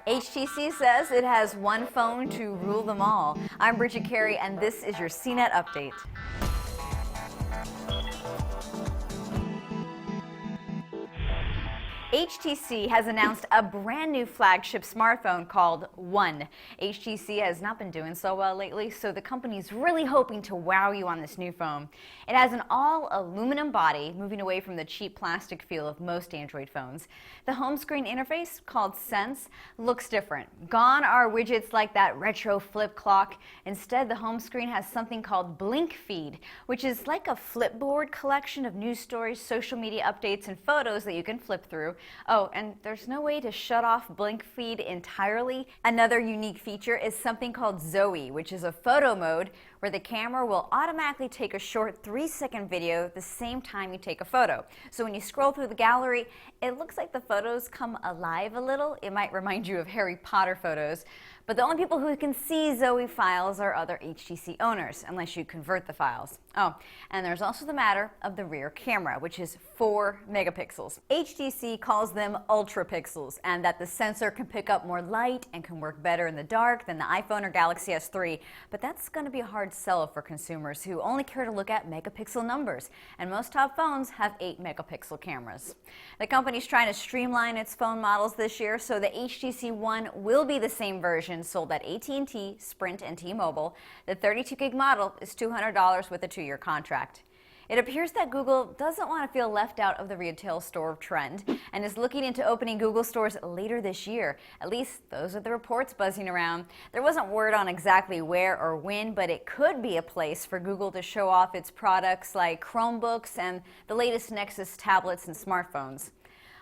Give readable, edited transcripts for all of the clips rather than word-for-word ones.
HTC says it has one phone to rule them all. I'm Bridget Carey, and this is your CNET update. HTC has announced a brand new flagship smartphone called One. HTC has not been doing so well lately, so the company's really hoping to wow you on this new phone. It has an all-aluminum body, moving away from the cheap plastic feel of most Android phones. The home screen interface, called Sense, looks different. Gone are widgets like that retro flip clock. Instead, the home screen has something called Blink Feed, which is like a flipboard collection of news stories, social media updates, and photos that you can flip through. Oh, and there's no way to shut off Blink Feed entirely. Another unique feature is something called Zoe, which is a photo mode where the camera will automatically take a short 3-second video the same time you take a photo. So when you scroll through the gallery, it looks like the photos come alive a little. It might remind you of Harry Potter photos. But the only people who can see Zoe files are other HTC owners, unless you convert the files. Oh, and there's also the matter of the rear camera, which is 4 megapixels. HTC calls them ultrapixels, and that the sensor can pick up more light and can work better in the dark than the iPhone or Galaxy S3. But that's going to be a hard sell for consumers who only care to look at megapixel numbers, and most top phones have 8 megapixel cameras. The company's trying to streamline its phone models this year, so the HTC One will be the same version sold at AT&T, Sprint, and T-Mobile. The 32 gig model is $200 with a 2-year contract. It appears that Google doesn't want to feel left out of the retail store trend and is looking into opening Google stores later this year. At least those are the reports buzzing around. There wasn't word on exactly where or when, but it could be a place for Google to show off its products like Chromebooks and the latest Nexus tablets and smartphones.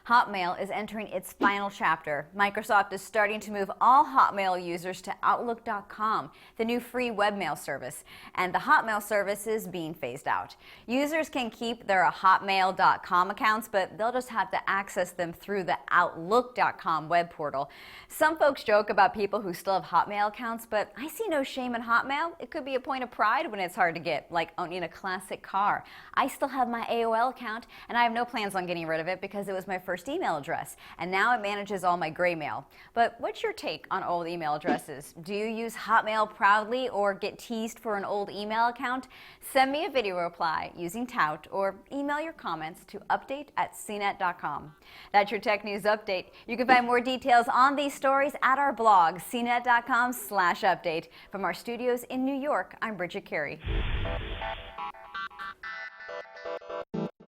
Hotmail is entering its final chapter. Microsoft is starting to move all Hotmail users to Outlook.com, the new free webmail service, and the Hotmail service is being phased out. Users can keep their Hotmail.com accounts, but they'll just have to access them through the Outlook.com web portal. Some folks joke about people who still have Hotmail accounts, but I see no shame in Hotmail. It could be a point of pride when it's hard to get, like owning a classic car. I still have my AOL account, and I have no plans on getting rid of it because it was my first email address, and now it manages all my gray mail. But what's your take on old email addresses? Do you use Hotmail proudly or get teased for an old email account? Send me a video reply using Tout or email your comments to update@cnet.com. That's your tech news update. You can find more details on these stories at our blog, cnet.com/update. From our studios in New York, I'm Bridget Carey.